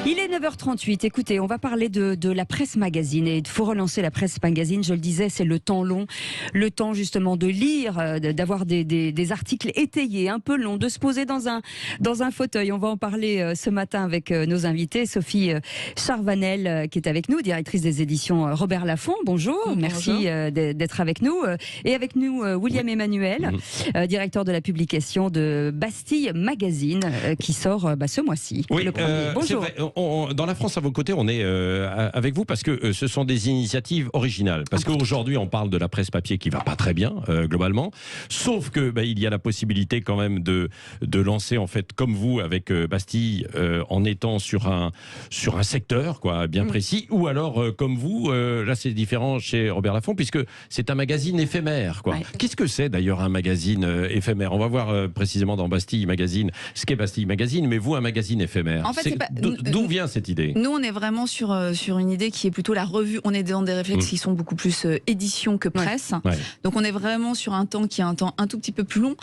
Il est 9h38. Écoutez, on va parler de la presse magazine. Et il faut relancer la presse magazine. Je le disais, c'est le temps long. Le temps justement de lire, d'avoir des articles étayés, un peu longs, de se poser dans un fauteuil. On va en parler ce matin avec nos invités. Sophie Charvanel qui est avec nous, directrice des éditions Robert Laffont. Bonjour, merci d'être avec nous. Et avec nous, William Emmanuel, directeur de la publication de Bastille Magazine, qui sort ce mois-ci. Oui, le premier. Bonjour. C'est vrai. Dans la France à vos côtés, on est avec vous parce que ce sont des initiatives originales. Parce qu'aujourd'hui, on parle de la presse papier qui va pas très bien globalement. Sauf que il y a la possibilité quand même de lancer en fait comme vous avec Bastille en étant sur un secteur bien précis. Ou alors comme vous, là c'est différent chez Robert Laffont puisque c'est un magazine éphémère. Ouais. Qu'est-ce que c'est d'ailleurs un magazine éphémère? On va voir précisément dans Bastille Magazine ce qu'est Bastille Magazine, mais vous un magazine éphémère. En fait, d'où vient cette idée? Nous, on est vraiment sur une idée qui est plutôt la revue. On est dans des réflexes qui sont beaucoup plus édition que presse. Ouais. Donc, on est vraiment sur un temps qui est un temps un tout petit peu plus long.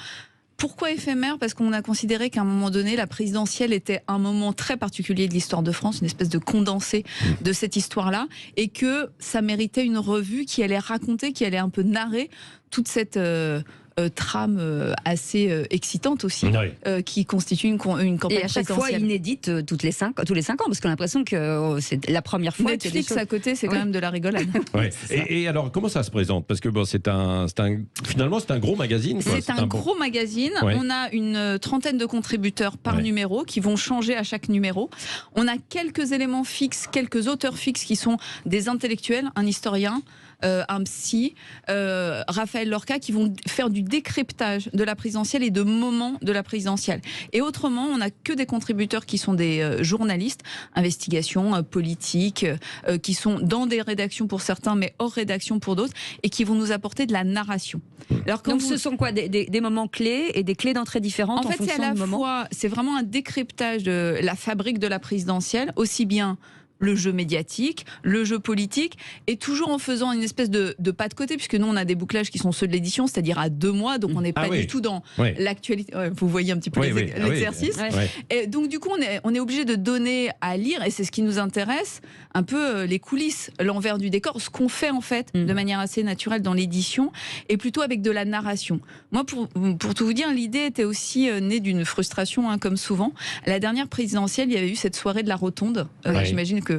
Pourquoi éphémère? Parce qu'on a considéré qu'à un moment donné, la présidentielle était un moment très particulier de l'histoire de France, une espèce de condensé de cette histoire-là, et que ça méritait une revue qui allait raconter, qui allait un peu narrer toute cette trame assez excitante aussi, qui constitue une campagne présidentielle. Et à chaque fois inédite tous les 5 ans, parce qu'on a l'impression que c'est la première fois. Netflix à côté, c'est quand même de la rigolade. Et alors, comment ça se présente? Parce que finalement, c'est un gros magazine. C'est un gros magazine. On a une trentaine de contributeurs par numéro qui vont changer à chaque numéro. On a quelques éléments fixes, quelques auteurs fixes qui sont des intellectuels, un historien, un psy, Raphaël Lorca, qui vont faire du décryptage de la présidentielle et de moments de la présidentielle. Et autrement, on n'a que des contributeurs qui sont des journalistes, investigation, politique, qui sont dans des rédactions pour certains, mais hors rédaction pour d'autres, et qui vont nous apporter de la narration. Alors, donc ce sont quoi des moments clés et des clés d'entrée différentes en fait, fonction c'est à du la moment. fois, c'est vraiment un décryptage de la fabrique de la présidentielle, aussi bien le jeu médiatique, le jeu politique, et toujours en faisant une espèce de pas de côté, puisque nous on a des bouclages qui sont ceux de l'édition, c'est-à-dire à 2 mois, donc on n'est pas du tout dans l'actualité. Vous voyez un petit peu l'exercice. Et donc du coup on est obligé de donner à lire, et c'est ce qui nous intéresse, un peu les coulisses, l'envers du décor, ce qu'on fait en fait de manière assez naturelle dans l'édition, et plutôt avec de la narration. Moi pour tout vous dire, l'idée était aussi née d'une frustration, comme souvent. À la dernière présidentielle, il y avait eu cette soirée de la Rotonde, j'imagine que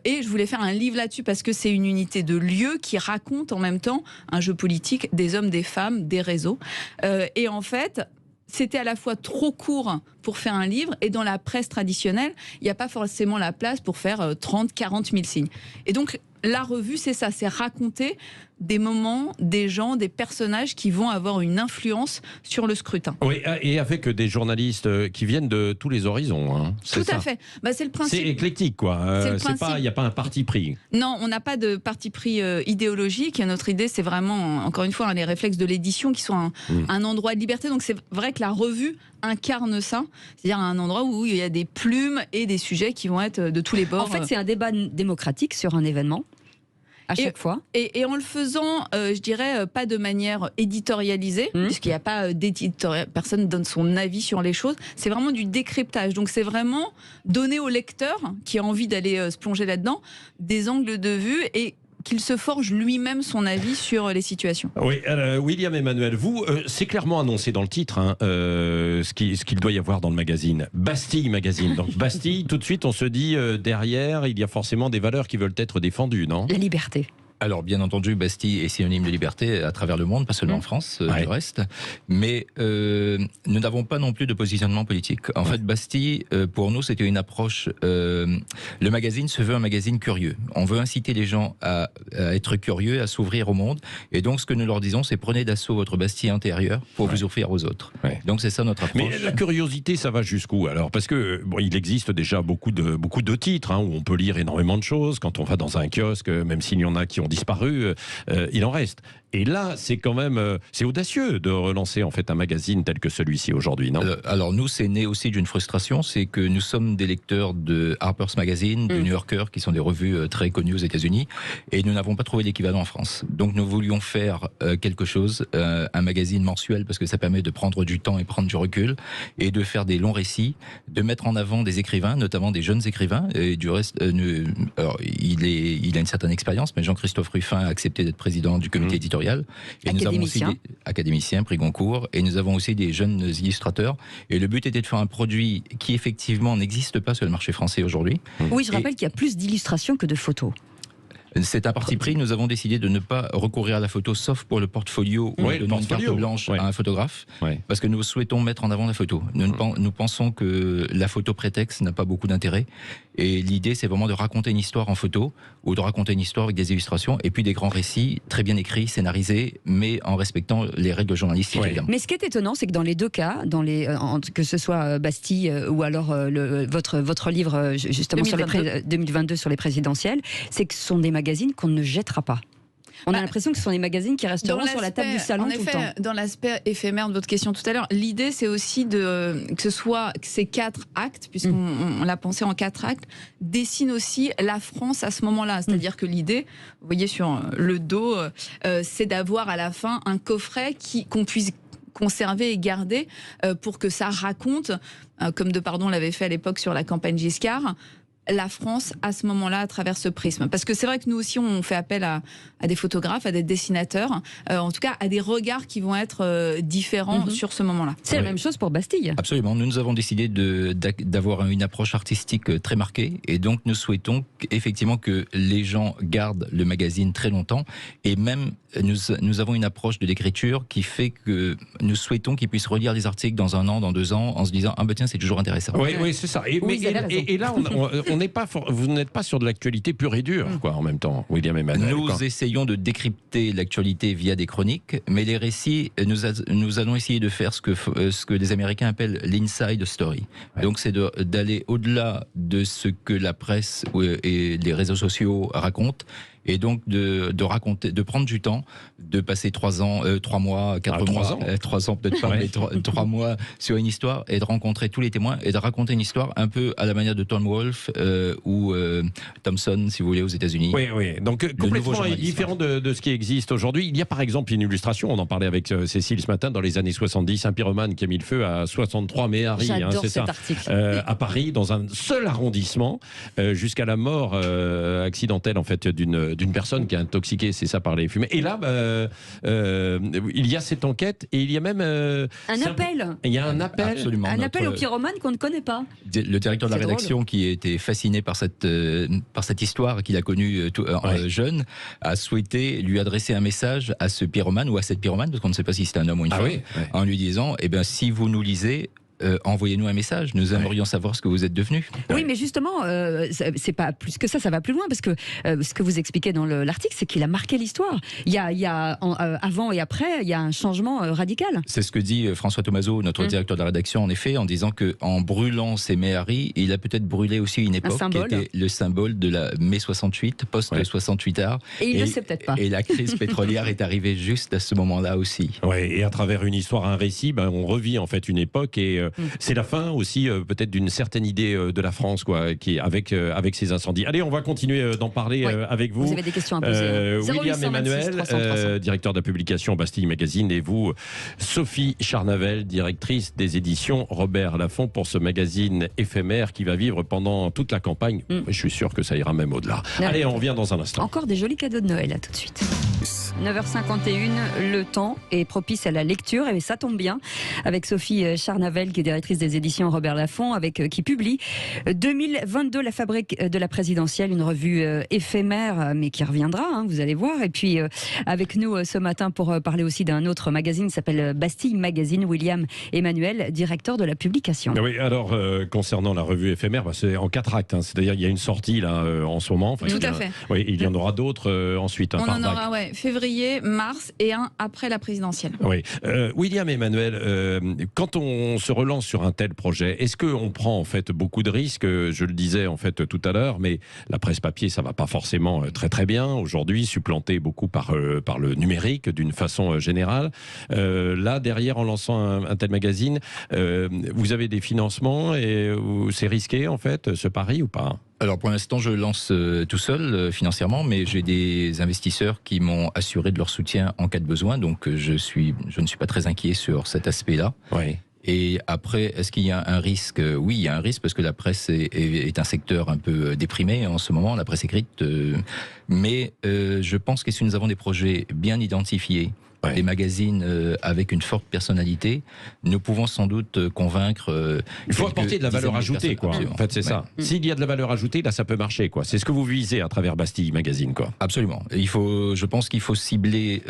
et je voulais faire un livre là-dessus parce que c'est une unité de lieu qui raconte en même temps un jeu politique des hommes, des femmes, des réseaux. Et en fait, c'était à la fois trop court pour faire un livre, et dans la presse traditionnelle, il n'y a pas forcément la place pour faire 30, 40 000 signes. Et donc, la revue, c'est ça, c'est raconter des moments, des gens, des personnages qui vont avoir une influence sur le scrutin. Oui, et avec des journalistes qui viennent de tous les horizons. Tout à fait. C'est le principe. C'est éclectique, quoi. Il n'y a pas un parti pris. Non, on n'a pas de parti pris idéologique. Notre idée, c'est vraiment, encore une fois, les réflexes de l'édition qui sont un endroit de liberté. Donc c'est vrai que la revue incarne ça. C'est-à-dire un endroit où il y a des plumes et des sujets qui vont être de tous les bords. En fait, c'est un débat démocratique sur un événement. À chaque fois. Et en le faisant, je dirais, pas de manière éditorialisée, puisqu'il n'y a pas d'éditorial, personne ne donne son avis sur les choses. C'est vraiment du décryptage. Donc c'est vraiment donner au lecteur qui a envie d'aller se plonger là-dedans des angles de vue, et qu'il se forge lui-même son avis sur les situations. Oui, William Emmanuel, vous, c'est clairement annoncé dans le titre ce qu'il doit y avoir dans le magazine. Bastille Magazine. Donc Bastille, tout de suite, on se dit, derrière, il y a forcément des valeurs qui veulent être défendues, non? La liberté. Alors, bien entendu, Bastille est synonyme de liberté à travers le monde, pas seulement en France, du reste. Mais nous n'avons pas non plus de positionnement politique. En fait, Bastille, pour nous, c'était une approche... le magazine se veut un magazine curieux. On veut inciter les gens à être curieux, à s'ouvrir au monde. Et donc, ce que nous leur disons, c'est prenez d'assaut votre Bastille intérieure pour vous ouvrir aux autres. Donc, c'est ça notre approche. Mais la curiosité, ça va jusqu'où alors? Parce que il existe déjà beaucoup de titres où on peut lire énormément de choses. Quand on va dans un kiosque, même s'il y en a qui ont disparu, il en reste. Et là, c'est quand même c'est audacieux de relancer en fait un magazine tel que celui-ci aujourd'hui, non? Alors nous, c'est né aussi d'une frustration, c'est que nous sommes des lecteurs de Harper's Magazine, de New Yorker, qui sont des revues très connues aux États-Unis, et nous n'avons pas trouvé l'équivalent en France. Donc nous voulions faire quelque chose, un magazine mensuel, parce que ça permet de prendre du temps et prendre du recul, et de faire des longs récits, de mettre en avant des écrivains, notamment des jeunes écrivains. Et du reste, alors, il a une certaine expérience, mais Jean-Christophe Ruffin a accepté d'être président du comité éditorial. Et nous avons aussi des académiciens, prix Goncourt, et nous avons aussi des jeunes illustrateurs. Et le but était de faire un produit qui effectivement n'existe pas sur le marché français aujourd'hui. Oui, je rappelle qu'il y a plus d'illustrations que de photos. C'est un parti pris. Nous avons décidé de ne pas recourir à la photo, sauf pour le portfolio ou de une carte blanche à un photographe, parce que nous souhaitons mettre en avant la photo. Nous pensons que la photo prétexte n'a pas beaucoup d'intérêt, et l'idée c'est vraiment de raconter une histoire en photo, ou de raconter une histoire avec des illustrations, et puis des grands récits très bien écrits, scénarisés, mais en respectant les règles journalistiques. Évidemment. Mais ce qui est étonnant, c'est que dans les deux cas, que ce soit Bastille ou alors votre livre justement 2022 sur les présidentielles, c'est que ce sont des magazines qu'on ne jettera pas. On a l'impression que ce sont des magazines qui resteront sur la table du salon tout le temps. Dans l'aspect éphémère de votre question tout à l'heure, l'idée c'est aussi que ces 4 actes, puisqu'on l'a pensé en 4 actes, dessinent aussi la France à ce moment-là. C'est-à-dire que l'idée, vous voyez sur le dos, c'est d'avoir à la fin un coffret qu'on puisse conserver et garder pour que ça raconte, comme Depardon l'avait fait à l'époque sur la campagne Giscard, la France à ce moment-là à travers ce prisme. Parce que c'est vrai que nous aussi on fait appel à des photographes, à des dessinateurs, en tout cas à des regards qui vont être différents sur ce moment-là. C'est la même chose pour Bastille. Absolument, nous avons décidé d'avoir une approche artistique très marquée, et donc nous souhaitons effectivement que les gens gardent le magazine très longtemps, et même nous avons une approche de l'écriture qui fait que nous souhaitons qu'ils puissent relire les articles dans 1 an, dans 2 ans, en se disant ah ben tiens c'est toujours intéressant. Oui, c'est ça. Et là on n'est pas, vous n'êtes pas sur de l'actualité pure et dure, quoi, en même temps, William Emmanuel. Nous essayons de décrypter l'actualité via des chroniques, mais les récits, nous allons essayer de faire ce que les Américains appellent l'inside story. Donc c'est d'aller au-delà de ce que la presse et les réseaux sociaux racontent, et donc de raconter, de prendre du temps, de passer 3 mois, 4 mois, 3 ans peut-être pas, mais 3 mois sur une histoire, et de rencontrer tous les témoins et de raconter une histoire un peu à la manière de Tom Wolfe ou Thompson, si vous voulez, aux États-Unis. Oui. Donc complètement différent de ce qui existe aujourd'hui. Il y a par exemple une illustration, on en parlait avec Cécile ce matin, dans les années 70, un pyromane qui a mis le feu à 63 Méhari, J'adore c'est cet ça, article. à Paris, dans un seul arrondissement, jusqu'à la mort accidentelle en fait d'une personne qui a intoxiqué, c'est ça, par les fumées. Et là, il y a cette enquête, et il y a même un appel. Il y a un appel. Absolument. Un appel au pyromane qu'on ne connaît pas. Le directeur de la rédaction, qui était fasciné par cette histoire qu'il a connue jeune, a souhaité lui adresser un message à ce pyromane ou à cette pyromane, parce qu'on ne sait pas si c'est un homme ou une femme, en lui disant eh bien, si vous nous lisez, envoyez-nous un message, nous aimerions savoir ce que vous êtes devenu. Oui, mais justement, c'est pas plus que ça va plus loin, parce que ce que vous expliquez dans l'article, c'est qu'il a marqué l'histoire. Il y a avant et après, il y a un changement radical. C'est ce que dit François Thomazeau, notre directeur de la rédaction, en effet, en disant qu'en brûlant ces Méhari, il a peut-être brûlé aussi une époque qui était le symbole de la mai 68, post-68 art. Et il ne le sait peut-être pas. Et la crise pétrolière est arrivée juste à ce moment-là aussi. Ouais, et à travers une histoire, un récit, on revit en fait une époque, et c'est la fin aussi peut-être d'une certaine idée de la France, quoi, qui avec ces incendies. Allez, on va continuer d'en parler avec vous. Vous avez des questions à poser. William Emmanuel, directeur de la publication Bastille Magazine, et vous, Sophie Charnavel, directrice des éditions Robert Laffont, pour ce magazine éphémère qui va vivre pendant toute la campagne. Je suis sûr que ça ira même au-delà. Allez, on revient dans un instant. Encore des jolis cadeaux de Noël, à tout de suite. 9h51, le temps est propice à la lecture, et ça tombe bien, avec Sophie Charnavel, qui est directrice des éditions Robert Laffont, qui publie 2022, la fabrique de la présidentielle, une revue éphémère, mais qui reviendra, vous allez voir. Et puis avec nous ce matin pour parler aussi d'un autre magazine qui s'appelle Bastille Magazine, William Emmanuel, directeur de la publication. Oui, alors concernant la revue éphémère, c'est en 4 actes, c'est-à-dire il y a une sortie là en ce moment. Tout à fait. Oui, il y en aura d'autres ensuite. On en aura, février février, mars et un après la présidentielle. Oui. William Emmanuel, quand on se relance sur un tel projet, est-ce qu'on prend en fait beaucoup de risques? Je le disais en fait tout à l'heure, mais la presse papier, ça va pas forcément très très bien aujourd'hui, supplanté beaucoup par le numérique d'une façon générale. Là, derrière, en lançant un tel magazine, vous avez des financements et c'est risqué en fait ce pari ou pas? Alors pour l'instant, je lance tout seul financièrement, mais j'ai des investisseurs qui m'ont assuré de leur soutien en cas de besoin, donc je ne suis pas très inquiet sur cet aspect-là. Oui. Et après, est-ce qu'il y a un risque? Oui, il y a un risque parce que la presse est un secteur un peu déprimé en ce moment, la presse écrite. Mais je pense que si nous avons des projets bien identifiés, des magazines avec une forte personnalité, nous pouvons sans doute convaitre. Il faut apporter de la valeur ajoutée, quoi. Absolument. En fait, c'est ça. S'il y a de la valeur ajoutée, là, ça peut marcher, quoi. C'est ce que vous visez à travers Bastille Magazine, quoi. Absolument. Je pense qu'il faut cibler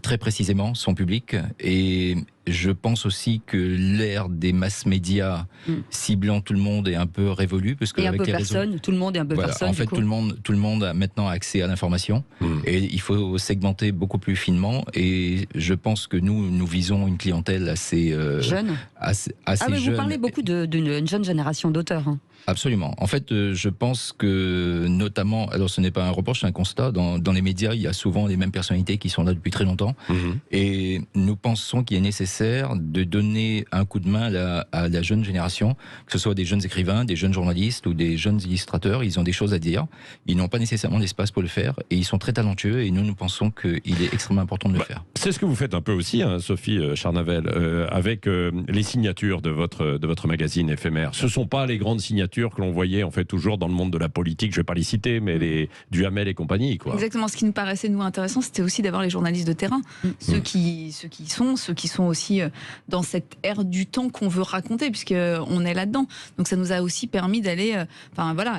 très précisément son public, et je pense aussi que l'ère des mass médias ciblant tout le monde est un peu révolue, parce que et un avec peu les personne, réseaux, tout le monde est un peu personne. en fait, tout le monde a maintenant accès à l'information, et il faut segmenter beaucoup plus finement. Et je pense que nous visons une clientèle assez jeune. assez mais jeune. vous parlez beaucoup d'une jeune génération d'auteurs. Hein. Absolument. En fait, je pense que notamment, alors ce n'est pas un reproche, c'est un constat, dans les médias, il y a souvent les mêmes personnalités qui sont là depuis très longtemps. Et nous pensons qu'il est nécessaire de donner un coup de main à la jeune génération, que ce soit des jeunes écrivains, des jeunes journalistes ou des jeunes illustrateurs. Ils ont des choses à dire. Ils n'ont pas nécessairement l'espace pour le faire, et ils sont très talentueux, et nous pensons qu'il est extrêmement important de le faire. C'est ce que vous faites un peu aussi, hein, Sophie Charnavel, avec les signatures de votre magazine éphémère. Ce ne sont pas les grandes signatures que l'on voyait en fait toujours dans le monde de la politique, je ne vais pas les citer, mais les Duhamel et compagnie, quoi. Exactement. Ce qui nous paraissait nous intéressant, c'était aussi d'avoir les journalistes de terrain, ceux qui sont aussi dans cette ère du temps qu'on veut raconter, puisque on est là-dedans. Donc ça nous a aussi permis d'aller,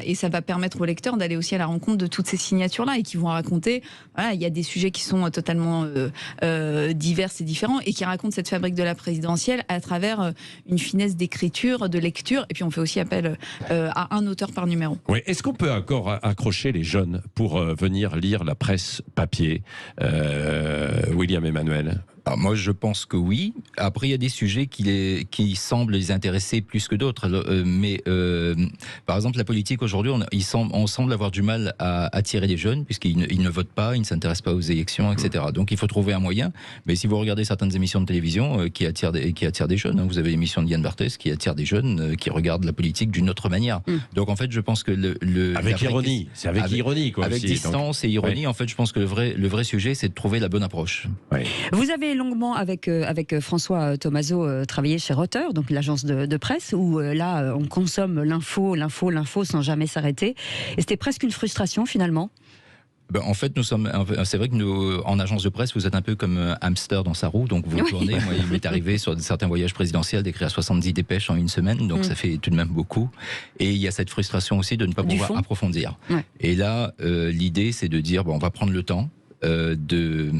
et ça va permettre aux lecteurs d'aller aussi à la rencontre de toutes ces signatures-là, et qui vont raconter. Voilà, il y a des sujets qui sont totalement divers et différents, et qui racontent cette fabrique de la présidentielle à travers une finesse d'écriture, de lecture, et puis on fait aussi appel à un auteur par numéro. Oui. Est-ce qu'on peut encore accrocher les jeunes pour venir lire la presse papier, William Emmanuel? Alors moi, je pense que oui. Après, il y a des sujets qui semblent les intéresser plus que d'autres. Mais par exemple, la politique aujourd'hui, on semble avoir du mal à attirer les jeunes, puisqu'ils ne votent pas, ils ne s'intéressent pas aux élections, etc. Donc il faut trouver un moyen. Mais si vous regardez certaines émissions de télévision qui attirent des jeunes, hein, vous avez l'émission de Yann Barthès qui attire des jeunes qui regardent la politique d'une autre manière. Donc en fait, je pense que avec ironie, c'est avec ironie, quoi. Avec aussi, distance et ironie, en fait, je pense que le vrai sujet, c'est de trouver la bonne approche. Oui. Vous avez longuement avec François Thomazeau travaillé chez Reuters, donc l'agence de presse, où là on consomme l'info sans jamais s'arrêter. Et c'était presque une frustration finalement. En fait, c'est vrai que nous, en agence de presse, vous êtes un peu comme un hamster dans sa roue, donc vous tournez. Moi, il m'est arrivé sur certains voyages présidentiels d'écrire 70 dépêches en une semaine, donc ça fait tout de même beaucoup. Et il y a cette frustration aussi de ne pas pouvoir approfondir. Ouais. Et là, l'idée, c'est de dire, on va prendre le temps. De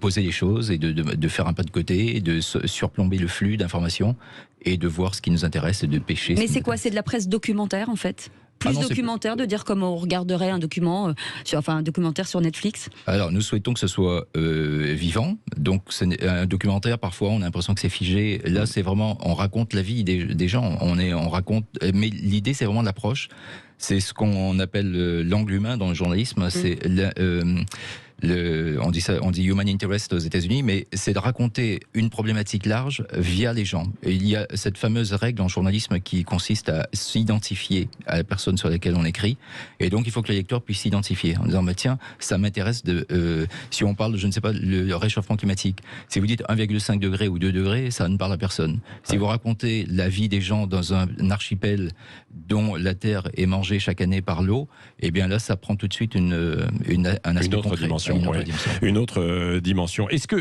poser les choses et de faire un pas de côté, et de surplomber le flux d'informations et de voir ce qui nous intéresse et de pêcher. Mais c'est quoi? C'est de la presse documentaire en fait? Documentaire, de dire comment on regarderait un documentaire sur Netflix? Alors, nous souhaitons que ce soit vivant. Donc, un documentaire, parfois, on a l'impression que c'est figé. Là, c'est vraiment, on raconte la vie des gens. On raconte, mais l'idée, c'est vraiment l'approche. C'est ce qu'on appelle l'angle humain dans le journalisme. C'est on dit human interest aux États-Unis, mais c'est de raconter une problématique large via les gens. Et il y a cette fameuse règle en journalisme qui consiste à s'identifier à la personne sur laquelle on écrit. Et donc, il faut que le lecteur puisse s'identifier en disant, tiens, ça m'intéresse si on parle, je ne sais pas, le réchauffement climatique. Si vous dites 1,5 degré ou 2 degrés, ça ne parle à personne. Si vous racontez la vie des gens dans un archipel dont la Terre est mangée chaque année par l'eau, eh bien là, ça prend tout de suite un aspect concret. Dimension. Une autre dimension. Est-ce que,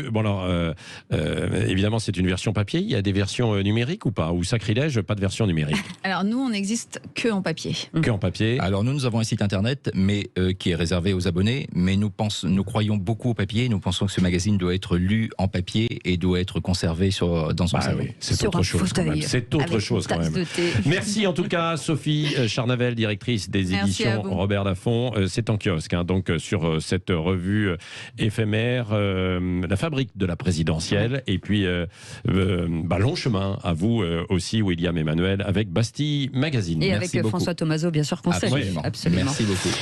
évidemment, c'est une version papier, il y a des versions numériques ou pas? Ou sacrilège, pas de version numérique? Alors nous, on n'existe que en papier. Que en papier? Alors nous avons un site internet, mais qui est réservé aux abonnés, mais nous croyons beaucoup au papier, nous pensons que ce magazine doit être lu en papier et doit être conservé dans son salon. Oui, c'est autre chose quand même. C'est autre chose quand même. Merci en tout cas, Sophie Charnavel, directrice des éditions Robert Laffont. C'est en kiosque, donc sur cette revue revue éphémère, La fabrique de la présidentielle, et puis long chemin à vous aussi, William Emmanuel, avec Bastille Magazine. Et Merci avec beaucoup. François Thomazeau, bien sûr, qu'on salue. Absolument. Absolument. Merci beaucoup.